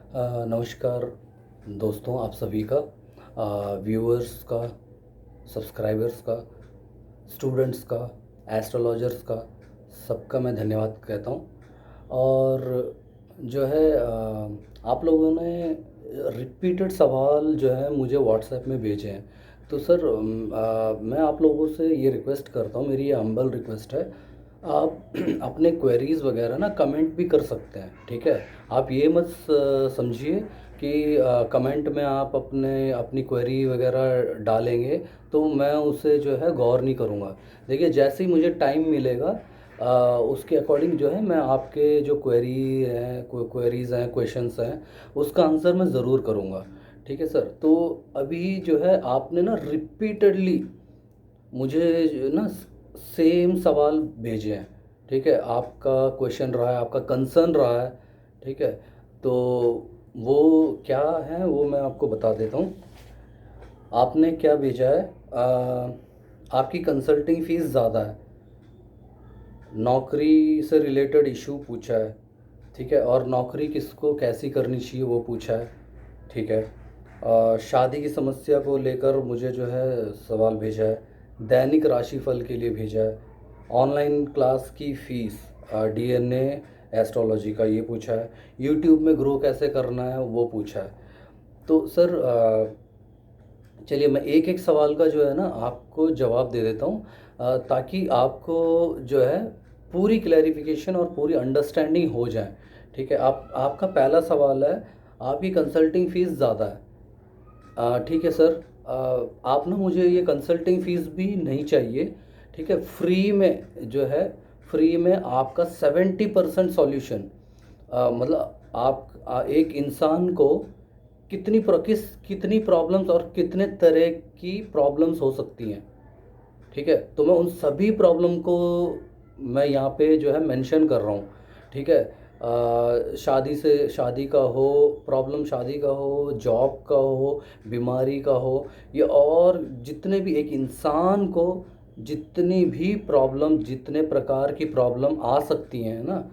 नमस्कार दोस्तों, आप सभी का, व्यूअर्स का, सब्सक्राइबर्स का, स्टूडेंट्स का, एस्ट्रोलॉजर्स का, सबका मैं धन्यवाद कहता हूँ। और जो है आप लोगों ने रिपीटेड सवाल जो है मुझे व्हाट्सएप में भेजे हैं। तो सर मैं आप लोगों से ये रिक्वेस्ट करता हूँ, मेरी ये हम्बल रिक्वेस्ट है। आप अपने क्वेरीज़ वगैरह ना कमेंट भी कर सकते हैं, ठीक है। आप ये मत समझिए कि कमेंट में आप अपनी क्वेरी वगैरह डालेंगे तो मैं उसे जो है गौर नहीं करूँगा। देखिए, जैसे ही मुझे टाइम मिलेगा उसके अकॉर्डिंग जो है मैं आपके जो क्वेरीज़ हैं, क्वेश्चंस हैं, उसका आंसर मैं ज़रूर करूँगा, ठीक है सर। तो अभी जो है आपने ना रिपीटेडली मुझे जो ना सेम सवाल भेजे हैं, ठीक है। आपका क्वेश्चन रहा है, आपका कंसर्न रहा है, ठीक है। तो वो क्या है वो मैं आपको बता देता हूँ। आपने क्या भेजा है, आपकी कंसल्टिंग फ़ीस ज़्यादा है, नौकरी से रिलेटेड इशू पूछा है, ठीक है। और नौकरी किसको कैसी करनी चाहिए वो पूछा है, ठीक है। शादी की समस्या को लेकर मुझे जो है सवाल भेजा है, दैनिक राशिफल के लिए भेजा है, ऑनलाइन क्लास की फ़ीस, डीएनए एस्ट्रोलॉजी का ये पूछा है, यूट्यूब में ग्रो कैसे करना है वो पूछा है। तो सर चलिए मैं एक एक सवाल का जो है ना आपको जवाब दे देता हूँ, ताकि आपको जो है पूरी क्लैरिफिकेशन और पूरी अंडरस्टैंडिंग हो जाए, ठीक है। आपका पहला सवाल है, आपकी कंसल्टिंग फ़ीस ज़्यादा है। ठीक है सर, आप ना मुझे ये कंसल्टिंग फ़ीस भी नहीं चाहिए, ठीक है। फ्री में जो है, फ्री में आपका 70% सॉल्यूशन, मतलब एक इंसान को कितनी प्रॉब्लम्स और कितने तरह की प्रॉब्लम्स हो सकती हैं, ठीक है। तो मैं उन सभी प्रॉब्लम को मैं यहाँ पे जो है मेंशन कर रहा हूँ, ठीक है। शादी का हो प्रॉब्लम, शादी का हो, जॉब का हो, बीमारी का हो, ये और जितने भी एक इंसान को जितनी भी प्रॉब्लम, जितने प्रकार की प्रॉब्लम आ सकती हैं ना,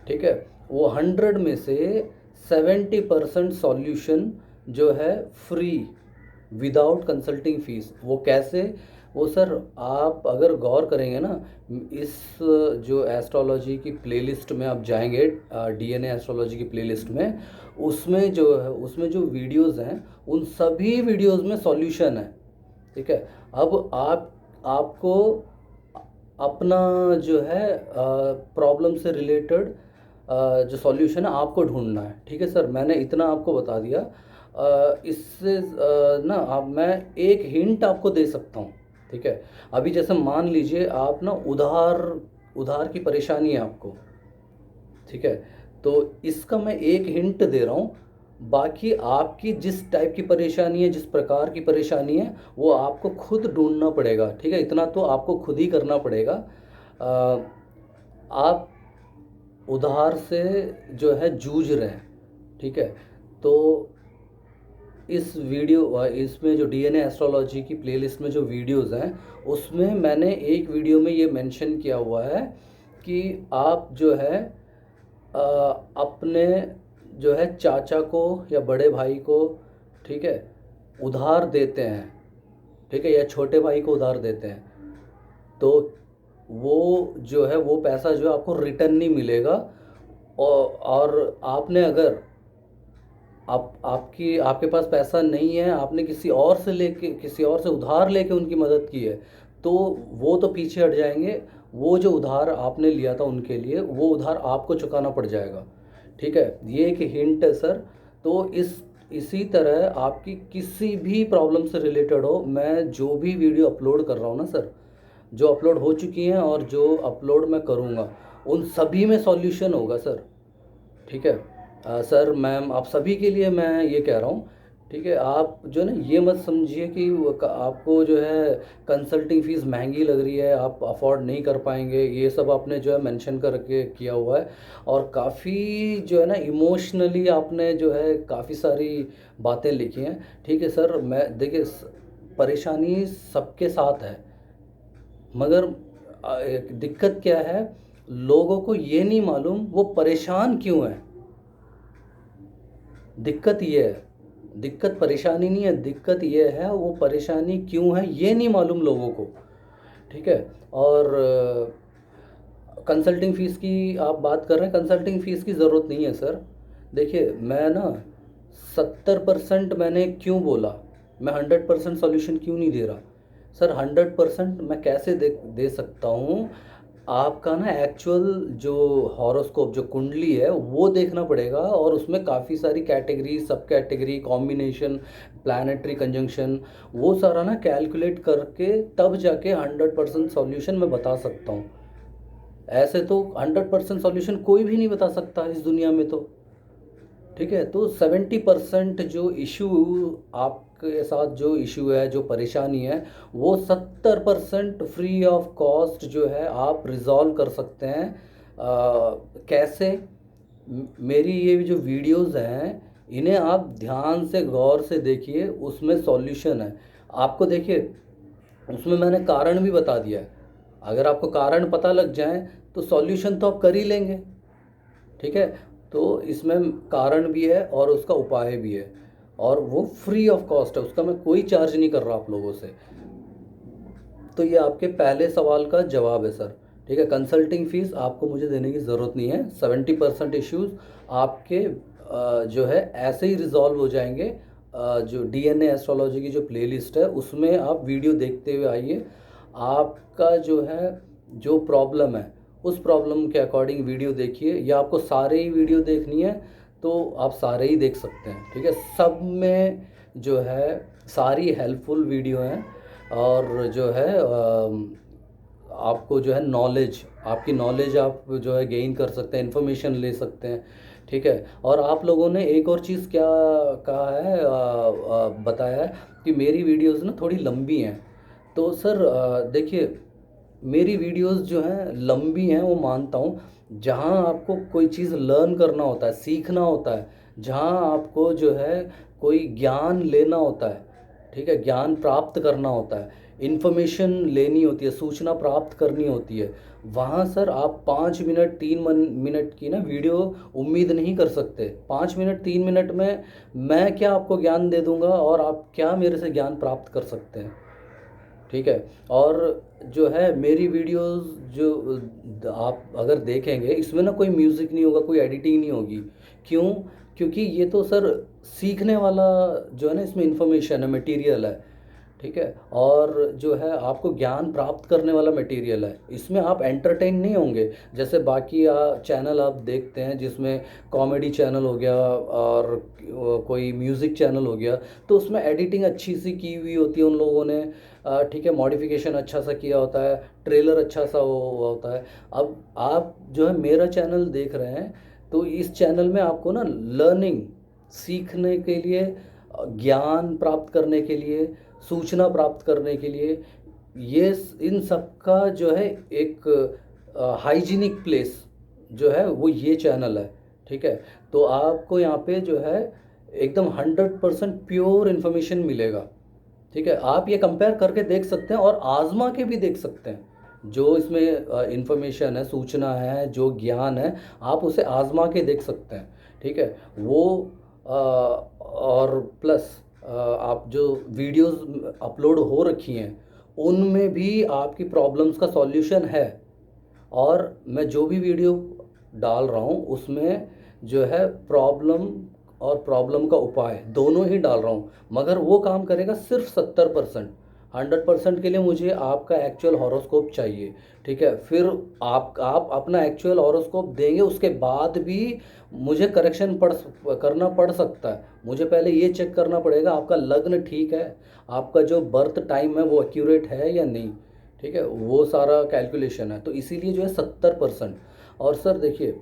ठीक है, वो 100 में से 70% सॉल्यूशन जो है फ्री, विदाउट कंसल्टिंग फ़ीस। वो कैसे? वो सर आप अगर गौर करेंगे ना, इस जो एस्ट्रोलॉजी की प्लेलिस्ट में आप जाएंगे, डीएनए एस्ट्रोलॉजी की प्लेलिस्ट में, उसमें जो वीडियोस हैं उन सभी वीडियोस में सॉल्यूशन है, ठीक है। अब आपको अपना जो है प्रॉब्लम से रिलेटेड जो सॉल्यूशन है आपको ढूंढना है, ठीक है सर। मैंने इतना आपको बता दिया। इससे ना आप मैं एक हिंट आपको दे सकता हूँ, ठीक है। अभी जैसे मान लीजिए आप ना उधार उधार की परेशानी है आपको, ठीक है। तो इसका मैं एक हिंट दे रहा हूँ, बाकी आपकी जिस टाइप की परेशानी है, जिस प्रकार की परेशानी है, वो आपको खुद ढूंढना पड़ेगा, ठीक है। इतना तो आपको खुद ही करना पड़ेगा। आप उधार से जो है जूझ रहे हैं, ठीक है। तो इसमें जो डीएनए एस्ट्रोलॉजी की प्लेलिस्ट में जो वीडियोस हैं, उसमें मैंने एक वीडियो में ये मेंशन किया हुआ है कि आप जो है अपने जो है चाचा को या बड़े भाई को, ठीक है, उधार देते हैं, ठीक है, या छोटे भाई को उधार देते हैं, तो वो जो है वो पैसा जो है आपको रिटर्न नहीं मिलेगा। और आपने अगर आपके पास पैसा नहीं है, आपने किसी और से उधार लेके उनकी मदद की है, तो वो तो पीछे हट जाएंगे। वो जो उधार आपने लिया था उनके लिए, वो उधार आपको चुकाना पड़ जाएगा, ठीक है। ये एक हिंट है सर। तो इसी तरह आपकी किसी भी प्रॉब्लम से रिलेटेड हो, मैं जो भी वीडियो अपलोड कर रहा हूँ ना सर, जो अपलोड हो चुकी हैं और जो अपलोड मैं करूँगा, उन सभी में सॉल्यूशन होगा सर, ठीक है। सर मैम आप सभी के लिए मैं ये कह रहा हूँ, ठीक है। आप जो ना ये मत समझिए कि आपको जो है कंसल्टिंग फ़ीस महंगी लग रही है, आप अफोर्ड नहीं कर पाएंगे, ये सब आपने जो है मेंशन करके किया हुआ है। और काफ़ी जो है ना इमोशनली आपने जो है काफ़ी सारी बातें लिखी हैं, ठीक है सर। मैं देखिए परेशानी सबके साथ है, मगर दिक्कत क्या है, लोगों को ये नहीं मालूम वो परेशान क्यों है, दिक्कत ये है, दिक्कत परेशानी नहीं है, दिक्कत ये है वो परेशानी क्यों है ये नहीं मालूम लोगों को, ठीक है। और कंसल्टिंग फ़ीस की आप बात कर रहे हैं, कंसल्टिंग फ़ीस की ज़रूरत नहीं है सर। देखिए मैं ना 70% मैंने क्यों बोला, मैं 100% सॉल्यूशन क्यों नहीं दे रहा सर। 100% मैं कैसे दे सकता हूँ, आपका ना एक्चुअल जो हॉरोस्कोप जो कुंडली है वो देखना पड़ेगा, और उसमें काफ़ी सारी कैटेगरी, सब कैटेगरी, कॉम्बिनेशन, प्लानेटरी कंजंक्शन, वो सारा ना कैलकुलेट करके तब जाके 100% सॉल्यूशन मैं बता सकता हूँ। ऐसे तो 100% सॉल्यूशन कोई भी नहीं बता सकता इस दुनिया में तो, ठीक है। तो 70% जो इशू आपके साथ जो इशू है, जो परेशानी है, वो 70% फ्री ऑफ कॉस्ट जो है आप रिजॉल्व कर सकते हैं। कैसे? मेरी ये जो वीडियोस हैं इन्हें आप ध्यान से गौर से देखिए, उसमें सॉल्यूशन है। आपको देखिए उसमें मैंने कारण भी बता दिया है। अगर आपको कारण पता लग जाए तो सॉल्यूशन तो आप कर ही लेंगे, ठीक है। तो इसमें कारण भी है और उसका उपाय भी है, और वो फ्री ऑफ कॉस्ट है, उसका मैं कोई चार्ज नहीं कर रहा आप लोगों से। तो ये आपके पहले सवाल का जवाब है सर, ठीक है। कंसल्टिंग फ़ीस आपको मुझे देने की ज़रूरत नहीं है। 70% इश्यूज़ आपके जो है ऐसे ही रिजॉल्व हो जाएंगे। जो डीएनए एस्ट्रोलॉजी की जो प्लेलिस्ट है उसमें आप वीडियो देखते हुए आइए। आपका जो है जो प्रॉब्लम है उस प्रॉब्लम के अकॉर्डिंग वीडियो देखिए, या आपको सारे ही वीडियो देखनी है तो आप सारे ही देख सकते हैं, ठीक है। सब में जो है सारी हेल्पफुल वीडियो हैं, और जो है आपको जो है नॉलेज, आपकी नॉलेज आप जो है गेन कर सकते हैं, इन्फॉर्मेशन ले सकते हैं, ठीक है। और आप लोगों ने एक और चीज़ क्या कहा है, बताया है कि मेरी वीडियोस ना थोड़ी लंबी हैं। तो सर देखिए मेरी वीडियोस जो हैं लंबी हैं वो मानता हूँ। जहाँ आपको कोई चीज़ लर्न करना होता है, सीखना होता है, जहाँ आपको जो है कोई ज्ञान लेना होता है, ठीक है, ज्ञान प्राप्त करना होता है, इन्फॉर्मेशन लेनी होती है, सूचना प्राप्त करनी होती है, वहाँ सर आप 5 मिनट 3 मिनट की ना वीडियो उम्मीद नहीं कर सकते। 5 मिनट 3 मिनट में मैं क्या आपको ज्ञान दे दूँगा, और आप क्या मेरे से ज्ञान प्राप्त कर सकते हैं, ठीक है। और जो है मेरी वीडियोस जो आप अगर देखेंगे इसमें ना कोई म्यूज़िक नहीं होगा, कोई एडिटिंग नहीं होगी। क्यों? क्योंकि ये तो सर सीखने वाला जो है ना, इसमें इन्फॉर्मेशन है, मटेरियल है, ठीक है। और जो है आपको ज्ञान प्राप्त करने वाला मटेरियल है, इसमें आप एंटरटेन नहीं होंगे। जैसे बाकी चैनल आप देखते हैं जिसमें कॉमेडी चैनल हो गया और कोई म्यूज़िक चैनल हो गया, तो उसमें एडिटिंग अच्छी सी की हुई होती है उन लोगों ने, ठीक है, मॉडिफिकेशन अच्छा सा किया होता है, ट्रेलर अच्छा सा हुआ होता है। अब आप जो है मेरा चैनल देख रहे हैं, तो इस चैनल में आपको ना लर्निंग, सीखने के लिए, ज्ञान प्राप्त करने के लिए, सूचना प्राप्त करने के लिए, ये इन सब का जो है एक हाइजीनिक प्लेस जो है वो ये चैनल है, ठीक है। तो आपको यहाँ पे जो है एकदम 100% प्योर इन्फॉर्मेशन मिलेगा, ठीक है। आप ये कंपेयर करके देख सकते हैं और आजमा के भी देख सकते हैं। जो इसमें इंफॉर्मेशन है, सूचना है, जो ज्ञान है, आप उसे आजमा के देख सकते हैं, ठीक है। वो और प्लस आप जो वीडियोस अपलोड हो रखी हैं उनमें भी आपकी प्रॉब्लम्स का सॉल्यूशन है। और मैं जो भी वीडियो डाल रहा हूँ उसमें जो है प्रॉब्लम और प्रॉब्लम का उपाय दोनों ही डाल रहा हूँ, मगर वो काम करेगा सिर्फ 70%। 100% के लिए मुझे आपका एक्चुअल हॉरोस्कोप चाहिए, ठीक है। फिर आप अपना एक्चुअल हॉरोस्कोप देंगे, उसके बाद भी मुझे करेक्शन करना पड़ सकता है। मुझे पहले ये चेक करना पड़ेगा आपका लग्न ठीक है, आपका जो बर्थ टाइम है वो एक्यूरेट है या नहीं, ठीक है। वो सारा कैलकुलेशन है, तो इसीलिए जो है 70%। और सर देखिए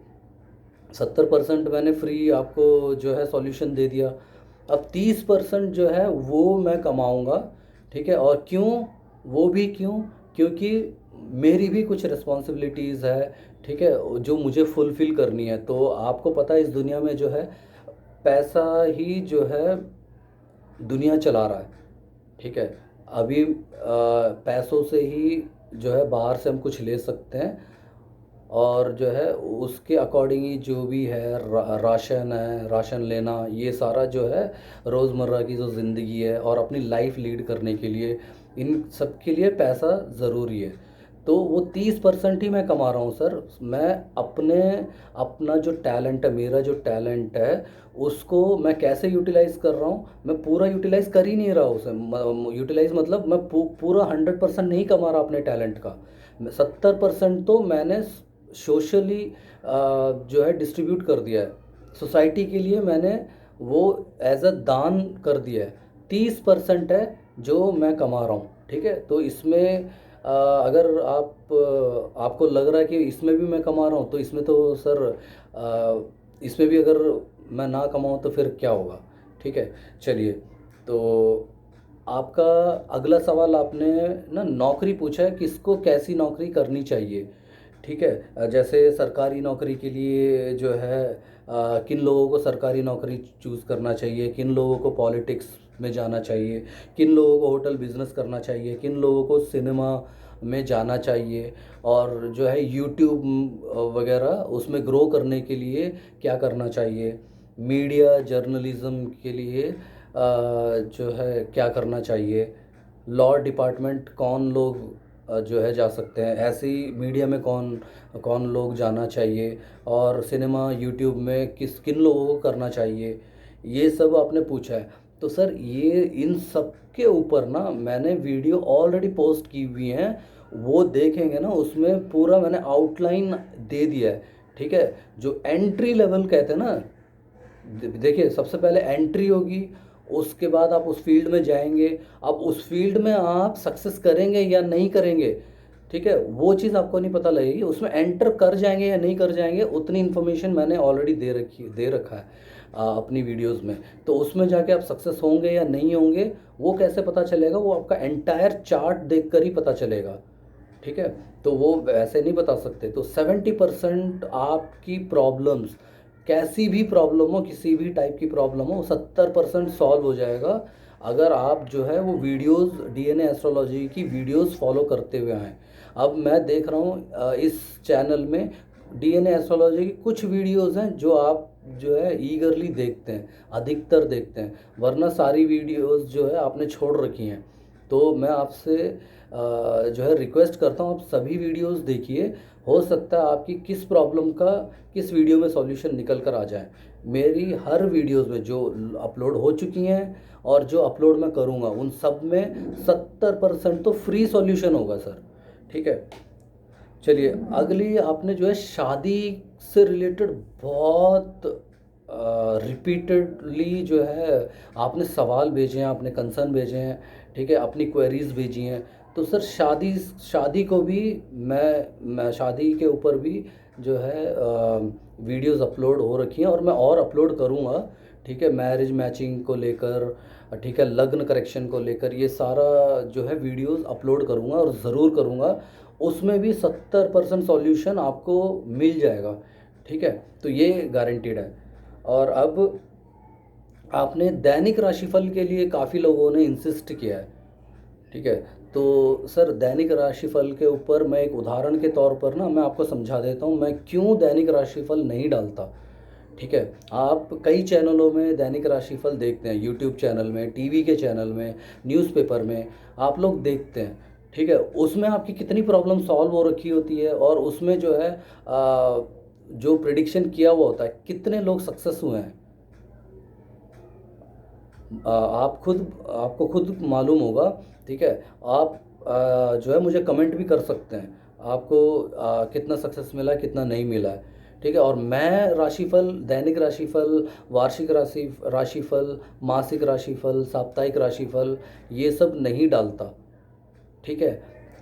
70% मैंने फ्री आपको जो है सॉल्यूशन दे दिया। अब 30% जो है वो मैं कमाऊँगा, ठीक है। और क्यों? वो भी क्यों? क्योंकि मेरी भी कुछ रिस्पॉन्सिबिलिटीज़ है, ठीक है, जो मुझे फुलफ़िल करनी है। तो आपको पता है इस दुनिया में जो है पैसा ही जो है दुनिया चला रहा है, ठीक है। अभी पैसों से ही जो है बाहर से हम कुछ ले सकते हैं, और जो है उसके अकॉर्डिंग ही जो भी है राशन है, राशन लेना, ये सारा जो है रोज़मर्रा की जो ज़िंदगी है और अपनी लाइफ लीड करने के लिए इन सब के लिए पैसा ज़रूरी है। तो वो 30% ही मैं कमा रहा हूँ सर। मैं अपने अपना जो टैलेंट है, मेरा जो टैलेंट है, उसको मैं कैसे यूटिलाइज़ कर रहा हूँ, मैं पूरा यूटिलाइज़ कर ही नहीं रहा उसे। यूटिलाइज़ मतलब मैं पूरा 100% नहीं कमा रहा अपने टैलेंट का। 70% तो मैंने सोशली जो है डिस्ट्रीब्यूट कर दिया है, सोसाइटी के लिए मैंने वो एज अ दान कर दिया है। 30% है जो मैं कमा रहा हूँ, ठीक है। तो इसमें अगर आपको लग रहा है कि इसमें भी मैं कमा रहा हूँ, तो इसमें तो सर इसमें भी अगर मैं ना कमाऊँ तो फिर क्या होगा, ठीक है। चलिए, तो आपका अगला सवाल आपने ना नौकरी पूछा है, किसको कैसी नौकरी करनी चाहिए, ठीक है। जैसे सरकारी नौकरी के लिए जो है किन लोगों को सरकारी नौकरी चूज़ करना चाहिए, किन लोगों को पॉलिटिक्स में जाना चाहिए, किन लोगों को होटल बिजनेस करना चाहिए, किन लोगों को सिनेमा में जाना चाहिए, और जो है यूट्यूब वगैरह उसमें ग्रो करने के लिए क्या करना चाहिए, मीडिया जर्नलिज्म के लिए जो है क्या करना चाहिए, लॉ डिपार्टमेंट कौन लोग जो है जा सकते हैं, ऐसी मीडिया में कौन कौन लोग जाना चाहिए, और सिनेमा यूट्यूब में किन लोगों को करना चाहिए, ये सब आपने पूछा है। तो सर ये इन सब के ऊपर ना मैंने वीडियो ऑलरेडी पोस्ट की हुई हैं, वो देखेंगे ना उसमें पूरा मैंने आउटलाइन दे दिया है, ठीक है। जो एंट्री लेवल कहते हैं ना, देखिए सबसे पहले एंट्री होगी, उसके बाद आप उस फील्ड में जाएंगे, अब उस फील्ड में आप सक्सेस करेंगे या नहीं करेंगे, ठीक है, वो चीज़ आपको नहीं पता लगेगी। उसमें एंटर कर जाएंगे या नहीं कर जाएंगे, उतनी इन्फॉर्मेशन मैंने ऑलरेडी दे रखा है अपनी वीडियोस में। तो उसमें जाके आप सक्सेस होंगे या नहीं होंगे वो कैसे पता चलेगा, वो आपका एंटायर चार्ट देख कर ही पता चलेगा, ठीक है। तो वो वैसे नहीं बता सकते। तो 70% आपकी प्रॉब्लम्स, कैसी भी प्रॉब्लम हो, किसी भी टाइप की प्रॉब्लम हो, 70% सॉल्व हो जाएगा अगर आप जो है वो वीडियोस, डीएनए एस्ट्रोलॉजी की वीडियोस फॉलो करते हुए आएँ। अब मैं देख रहा हूँ इस चैनल में डीएनए एस्ट्रोलॉजी की कुछ वीडियोस हैं जो आप जो है ईगरली देखते हैं, अधिकतर देखते हैं, वरना सारी वीडियोस जो है आपने छोड़ रखी हैं। तो मैं आपसे जो है रिक्वेस्ट करता हूँ, आप सभी वीडियोस देखिए, हो सकता है आपकी किस प्रॉब्लम का किस वीडियो में सॉल्यूशन निकल कर आ जाए। मेरी हर वीडियोस में जो अपलोड हो चुकी हैं और जो अपलोड मैं करूँगा उन सब में 70% तो फ्री सॉल्यूशन होगा सर, ठीक है। चलिए, अगली आपने जो है शादी से रिलेटेड बहुत रिपीटेडली जो है आपने सवाल भेजे हैं, आपने कंसर्न भेजे हैं, ठीक है, अपनी क्वेरीज भेजी हैं। तो सर शादी शादी को भी मैं शादी के ऊपर भी जो है वीडियोस अपलोड हो रखी हैं और मैं और अपलोड करूँगा, ठीक है। मैरिज मैचिंग को लेकर, ठीक है, लग्न करेक्शन को लेकर ये सारा जो है वीडियोस अपलोड करूँगा और ज़रूर करूँगा। उसमें भी 70% सॉल्यूशन आपको मिल जाएगा, ठीक है। तो ये गारंटीड है। और अब आपने दैनिक राशिफल के लिए काफ़ी लोगों ने इंसिस्ट किया है, ठीक है। तो सर दैनिक राशिफल के ऊपर मैं एक उदाहरण के तौर पर ना मैं आपको समझा देता हूँ मैं क्यों दैनिक राशिफल नहीं डालता, ठीक है। आप कई चैनलों में दैनिक राशिफल देखते हैं, यूट्यूब चैनल में, टीवी के चैनल में, न्यूज़पेपर में आप लोग देखते हैं, ठीक है। उसमें आपकी कितनी प्रॉब्लम सॉल्व हो रखी होती है और उसमें जो है जो प्रिडिक्शन किया हुआ होता है कितने लोग सक्सेस हुए हैं, आपको खुद मालूम होगा, ठीक है। आप जो है मुझे कमेंट भी कर सकते हैं, आपको कितना सक्सेस मिला है, कितना नहीं मिला है, ठीक है। और मैं राशिफल, दैनिक राशिफल, वार्षिक राशिफल, मासिक राशिफल, साप्ताहिक राशिफल ये सब नहीं डालता, ठीक है।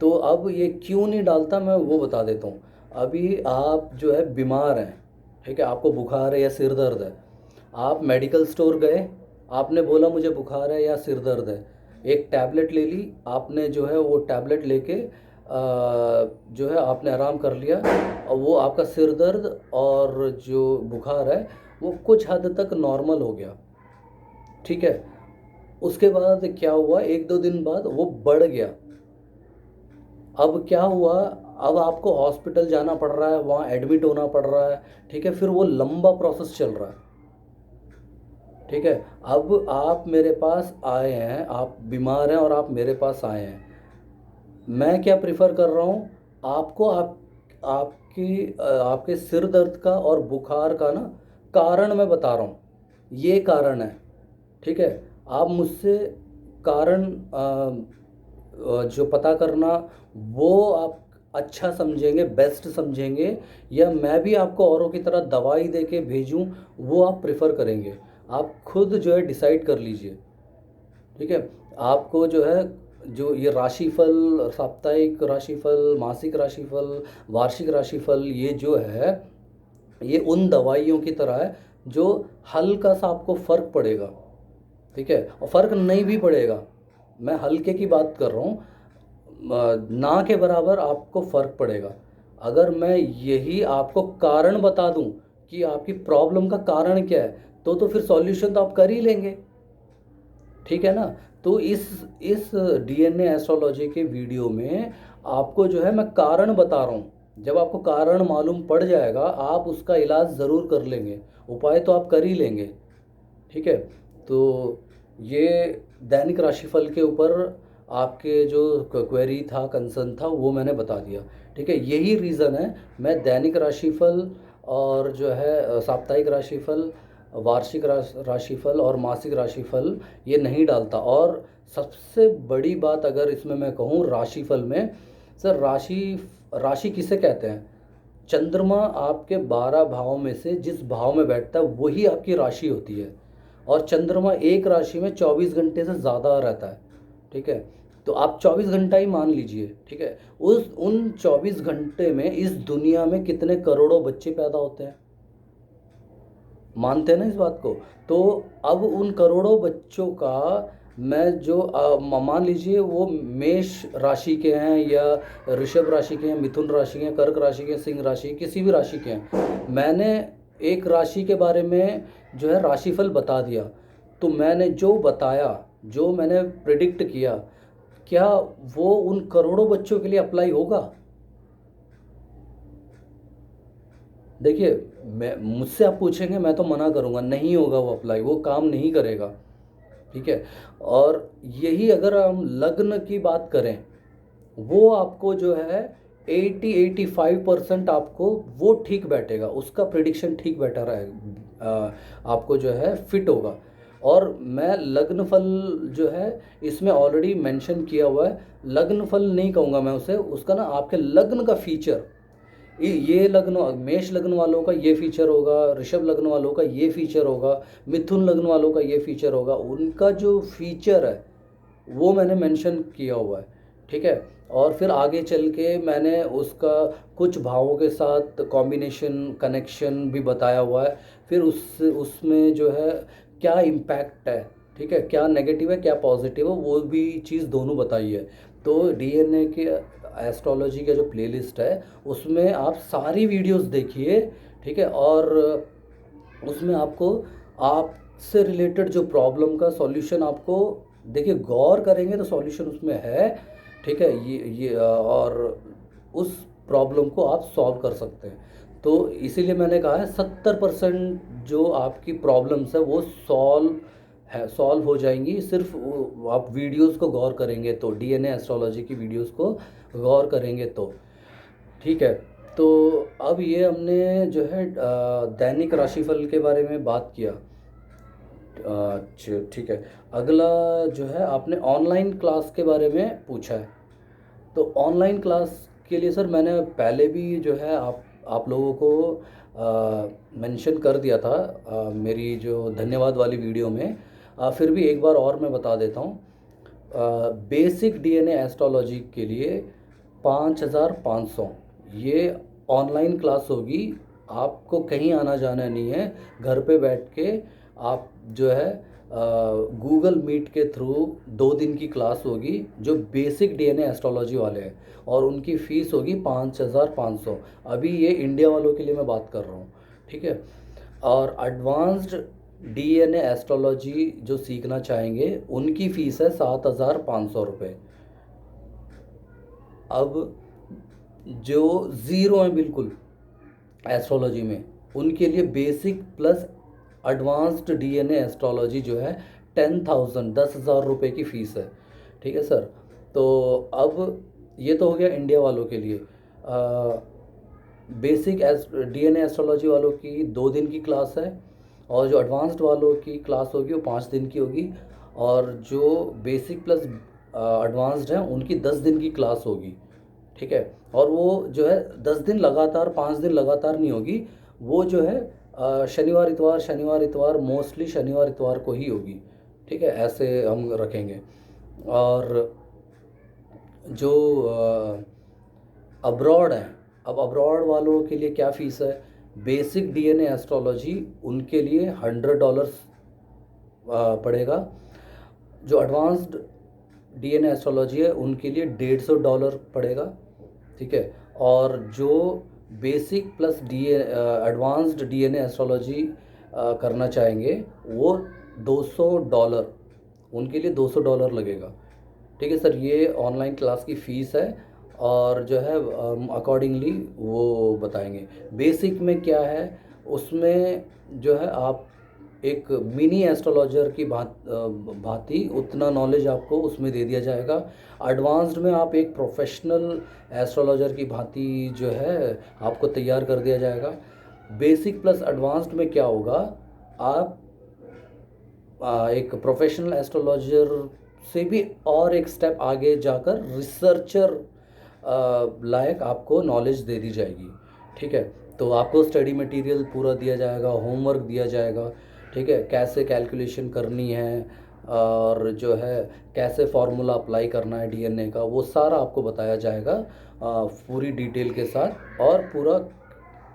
तो अब ये क्यों नहीं डालता मैं वो बता देता हूँ। अभी आप जो है बीमार हैं, ठीक है, आपको बुखार है या सिर दर्द है, आप मेडिकल स्टोर गए, आपने बोला मुझे बुखार है या सिर दर्द है, एक टैबलेट ले ली आपने, जो है वो टैबलेट लेके जो है आपने आराम कर लिया और वो आपका सिर दर्द और जो बुखार है वो कुछ हद तक नॉर्मल हो गया, ठीक है। उसके बाद क्या हुआ, एक दो दिन बाद वो बढ़ गया। अब क्या हुआ, अब आपको हॉस्पिटल जाना पड़ रहा है, वहाँ एडमिट होना पड़ रहा है, ठीक है, फिर वो लंबा प्रोसेस चल रहा है, ठीक है। अब आप मेरे पास आए हैं, आप बीमार हैं और आप मेरे पास आए हैं, मैं क्या प्रिफर कर रहा हूँ, आपको आपके सिर दर्द का और बुखार का ना कारण मैं बता रहा हूँ, ये कारण है, ठीक है। आप मुझसे कारण जो पता करना वो आप अच्छा समझेंगे, बेस्ट समझेंगे, या मैं भी आपको औरों की तरह दवाई दे के भेजूँ, वो आप प्रेफर करेंगे। आप खुद जो है डिसाइड कर लीजिए, ठीक है। आपको जो है, जो ये राशिफल, साप्ताहिक राशिफल, मासिक राशिफल, वार्षिक राशिफल, ये जो है ये उन दवाइयों की तरह है जो हल्का सा आपको फ़र्क पड़ेगा, ठीक है, और फ़र्क नहीं भी पड़ेगा, मैं हल्के की बात कर रहा हूँ, ना के बराबर आपको फ़र्क पड़ेगा। अगर मैं यही आपको कारण बता दूं कि आपकी प्रॉब्लम का कारण क्या है, तो फिर सॉल्यूशन तो आप कर ही लेंगे, ठीक है ना। तो इस डीएनए एस्ट्रोलॉजी के वीडियो में आपको जो है मैं कारण बता रहा हूँ, जब आपको कारण मालूम पड़ जाएगा आप उसका इलाज ज़रूर कर लेंगे, उपाय तो आप कर ही लेंगे, ठीक है। तो ये दैनिक राशिफल के ऊपर आपके जो क्वेरी था, कंसर्न था, वो मैंने बता दिया, ठीक है। यही रीज़न है मैं दैनिक राशिफल और जो है साप्ताहिक राशिफल, वार्षिक राशिफल और मासिक राशिफल ये नहीं डालता। और सबसे बड़ी बात अगर इसमें मैं कहूँ राशिफल में, सर राशि किसे कहते हैं? चंद्रमा आपके 12 भाव में से जिस भाव में बैठता है वही आपकी राशि होती है, और चंद्रमा एक राशि में 24 घंटे से ज़्यादा रहता है, ठीक है। तो आप 24 घंटा ही मान लीजिए, ठीक है। उन 24 घंटे में इस दुनिया में कितने करोड़ों बच्चे पैदा होते हैं, मानते हैं ना इस बात को? तो अब उन करोड़ों बच्चों का मैं जो मान लीजिए वो मेष राशि के हैं या ऋषभ राशि के हैं, मिथुन राशि के हैं, कर्क राशि के हैं, सिंह राशि, किसी भी राशि के हैं, मैंने एक राशि के बारे में जो है राशिफल बता दिया, तो मैंने जो बताया, जो मैंने प्रिडिक्ट किया, क्या वो उन करोड़ों बच्चों के लिए अप्लाई होगा? देखिए, मैं मुझसे आप पूछेंगे मैं तो मना करूँगा, नहीं होगा वो अप्लाई, वो काम नहीं करेगा, ठीक है। और यही अगर हम लग्न की बात करें, वो आपको जो है 80-85% आपको वो ठीक बैठेगा, उसका प्रिडिक्शन ठीक बैठा रहेगा, आपको जो है फिट होगा। और मैं लग्न फल जो है इसमें ऑलरेडी मेंशन किया हुआ है, लग्न फल नहीं कहूँगा मैं उसे, उसका ना आपके लग्न का फीचर, ये लग्न, मेष लग्न वालों का ये फीचर होगा, ऋषभ लग्न वालों का ये फीचर होगा, मिथुन लग्न वालों का ये फीचर होगा, उनका जो फीचर है वो मैंने मेंशन किया हुआ है, ठीक है। और फिर आगे चल के मैंने उसका कुछ भावों के साथ कॉम्बिनेशन, कनेक्शन भी बताया हुआ है, फिर उसमें जो है क्या इम्पैक्ट है, ठीक है, क्या नेगेटिव है क्या पॉजिटिव है, वो भी चीज़ दोनों बताई है। तो डीएनए के एस्ट्रोलॉजी का जो प्लेलिस्ट है उसमें आप सारी वीडियोस देखिए, ठीक है। और उसमें आपको आपसे रिलेटेड जो प्रॉब्लम का सॉल्यूशन आपको, देखिए गौर करेंगे तो सॉल्यूशन उसमें है, ठीक है। ये और उस प्रॉब्लम को आप सॉल्व कर सकते हैं। तो इसीलिए मैंने कहा है 70% जो आपकी प्रॉब्लम्स है वो सॉल्व हो जाएंगी, सिर्फ आप वीडियोस को गौर करेंगे तो, डीएनए एस्ट्रोलॉजी की वीडियोस को गौर करेंगे तो, ठीक है। तो अब ये हमने जो है दैनिक राशिफल के बारे में बात किया, अच्छा ठीक है। अगला जो है आपने ऑनलाइन क्लास के बारे में पूछा है, तो ऑनलाइन क्लास के लिए सर मैंने पहले भी जो है आप लोगों को मेंशन कर दिया था मेरी जो धन्यवाद वाली वीडियो में, फिर भी एक बार और मैं बता देता हूँ। बेसिक डीएनए एस्ट्रोलॉजी के लिए 5,500 ये ऑनलाइन क्लास होगी, आपको कहीं आना जाना नहीं है, घर पे बैठ के आप जो है गूगल मीट के थ्रू 2 दिन की क्लास होगी जो बेसिक डीएनए एस्ट्रोलॉजी वाले हैं, और उनकी फ़ीस होगी 5,500। अभी ये इंडिया वालों के लिए मैं बात कर रहा हूँ, ठीक है। और एडवांस्ड डीएनए एस्ट्रोलॉजी जो सीखना चाहेंगे उनकी फ़ीस है 7,500 रुपये। अब जो ज़ीरो हैं बिल्कुल एस्ट्रोलॉजी में, उनके लिए basic plus advanced DNA astrology जो है 10,000 10,000 रुपये की फ़ीस है। ठीक है सर। तो अब ये तो हो गया इंडिया वालों के लिए। बेसिक एस डीएनए एस्ट्रोलॉजी वालों की 2 दिन की क्लास है, और जो एडवांस्ड वालों की क्लास होगी वो 5 दिन की होगी, और जो बेसिक प्लस एडवांस्ड हैं उनकी 10 दिन की क्लास होगी। ठीक है। और वो जो है 10 दिन लगातार, 5 दिन लगातार नहीं होगी। वो जो है शनिवार इतवार मोस्टली शनिवार इतवार को ही होगी। ठीक है, ऐसे हम रखेंगे। और जो अब्रॉड हैं, अब अब्रॉड वालों के लिए क्या फ़ीस है? बेसिक डीएनए एस्ट्रोलॉजी उनके लिए $100 पड़ेगा। जो एडवांस्ड डीएनए एस्ट्रोलॉजी है उनके लिए $150 पड़ेगा। ठीक है। और जो basic plus advanced DNA astrology करना चाहेंगे वो $200, उनके लिए $200 लगेगा। ठीक है सर, ये ऑनलाइन क्लास की फ़ीस है, और जो है अकॉर्डिंगली वो बताएंगे। बेसिक में क्या है, उसमें जो है आप एक मिनी एस्ट्रोलॉजर की भांति उतना नॉलेज आपको उसमें दे दिया जाएगा। एडवांस्ड में आप एक प्रोफेशनल एस्ट्रोलॉजर की भांति जो है आपको तैयार कर दिया जाएगा। बेसिक प्लस एडवांस्ड में क्या होगा, आप एक प्रोफेशनल एस्ट्रोलॉजर से भी और एक स्टेप आगे जाकर रिसर्चर लायक आपको नॉलेज दे दी जाएगी। ठीक है। तो आपको स्टडी मटेरियल पूरा दिया जाएगा, होमवर्क दिया जाएगा। ठीक है, कैसे कैलकुलेशन करनी है, और जो है कैसे फार्मूला अप्लाई करना है डीएनए का, वो सारा आपको बताया जाएगा पूरी डिटेल के साथ, और पूरा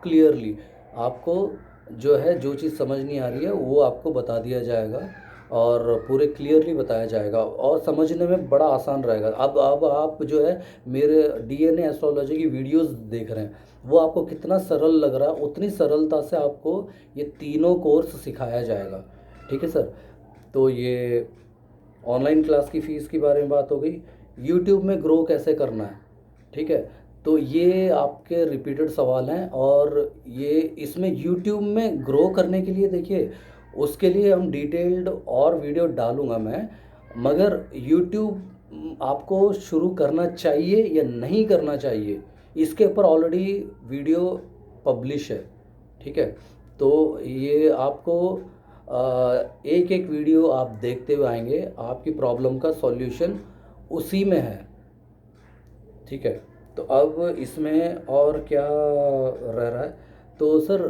क्लियरली आपको जो है जो चीज़ समझ नहीं आ रही है वो आपको बता दिया जाएगा, और पूरे क्लियरली बताया जाएगा, और समझने में बड़ा आसान रहेगा। अब आप जो है मेरे डीएनए एस्ट्रोलॉजी की वीडियोस देख रहे हैं, वो आपको कितना सरल लग रहा है, उतनी सरलता से आपको ये तीनों कोर्स सिखाया जाएगा। ठीक है सर। तो ये ऑनलाइन क्लास की फ़ीस के बारे में बात हो गई। यूट्यूब में ग्रो कैसे करना है, ठीक है, तो ये आपके रिपीटेड सवाल हैं, और ये इसमें यूट्यूब में ग्रो करने के लिए देखिए, उसके लिए हम डिटेल्ड और वीडियो डालूंगा मैं, मगर यूट्यूब आपको शुरू करना चाहिए या नहीं करना चाहिए, इसके ऊपर ऑलरेडी वीडियो पब्लिश है। ठीक है। तो ये आपको एक एक वीडियो आप देखते हुए आएंगे, आपकी प्रॉब्लम का सॉल्यूशन उसी में है। ठीक है। तो अब इसमें और क्या रह रहा है, तो सर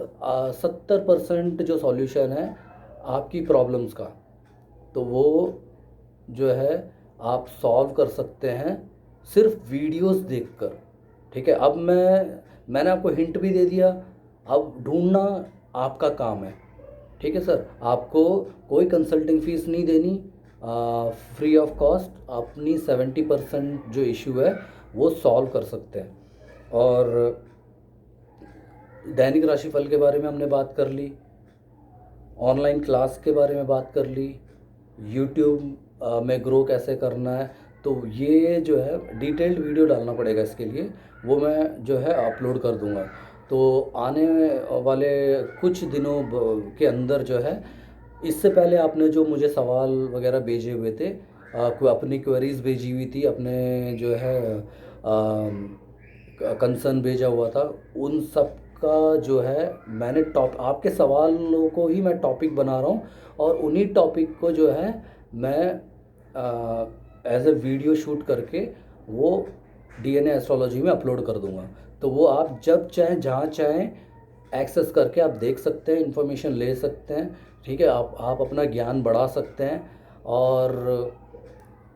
70% जो सॉल्यूशन है आपकी प्रॉब्लम्स का, तो वो जो है आप सॉल्व कर सकते हैं सिर्फ वीडियोस देखकर। ठीक है। अब मैंने आपको हिंट भी दे दिया, अब ढूंढना आपका काम है। ठीक है सर, आपको कोई कंसल्टिंग फ़ीस नहीं देनी, फ्री ऑफ कॉस्ट अपनी 70% जो इशू है वो सॉल्व कर सकते हैं। और दैनिक राशिफल के बारे में हमने बात कर ली, ऑनलाइन क्लास के बारे में बात कर ली, यूट्यूब में ग्रो कैसे करना है, तो ये जो है डिटेल्ड वीडियो डालना पड़ेगा इसके लिए, वो मैं जो है अपलोड कर दूंगा। तो आने वाले कुछ दिनों के अंदर जो है, इससे पहले आपने जो मुझे सवाल वगैरह भेजे हुए थे, अपनी क्वेरीज भेजी हुई थी, अपने जो है कंसर्न भेजा हुआ था, उन सब का जो है मैंने आपके सवालों को ही मैं टॉपिक बना रहा हूँ, और उन्हीं टॉपिक को जो है मैं एज ए वीडियो शूट करके वो डीएनए एस्ट्रोलॉजी में अपलोड कर दूंगा। तो वो आप जब चाहें जहाँ चाहें एक्सेस करके आप देख सकते हैं, इन्फॉर्मेशन ले सकते हैं। ठीक है, आप अपना ज्ञान बढ़ा सकते हैं, और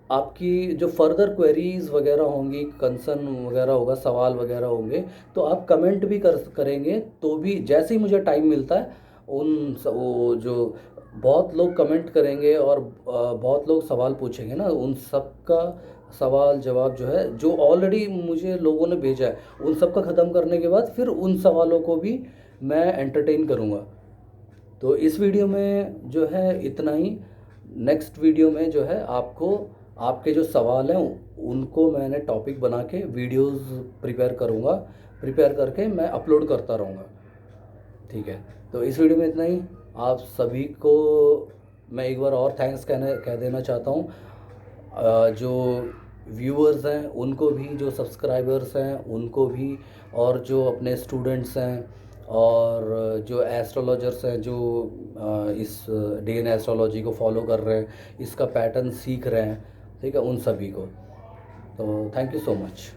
आपकी जो फर्दर क्वेरीज वगैरह होंगी, कंसर्न वगैरह होगा, सवाल वगैरह होंगे, तो आप कमेंट भी करेंगे, तो भी जैसे ही मुझे टाइम मिलता है वो जो बहुत लोग कमेंट करेंगे और बहुत लोग सवाल पूछेंगे ना, उन सब का सवाल जवाब जो है, जो ऑलरेडी मुझे लोगों ने भेजा है, उन सब का ख़त्म करने के बाद फिर उन सवालों को भी मैं एंटरटेन करूँगा। तो इस वीडियो में जो है इतना ही। नेक्स्ट वीडियो में जो है आपको आपके जो सवाल हैं उनको मैंने टॉपिक बना के वीडियोस प्रिपेयर करके मैं अपलोड करता रहूँगा। ठीक है, तो इस वीडियो में इतना ही। आप सभी को मैं एक बार और थैंक्स कह देना चाहता हूँ। जो व्यूअर्स हैं उनको भी, जो सब्सक्राइबर्स हैं उनको भी, और जो अपने स्टूडेंट्स हैं और जो एस्ट्रोलॉजर्स हैं, जो इस डे इन एस्ट्रोलॉजी को फॉलो कर रहे हैं, इसका पैटर्न सीख रहे हैं, ठीक है, उन सभी को। तो थैंक यू सो मच।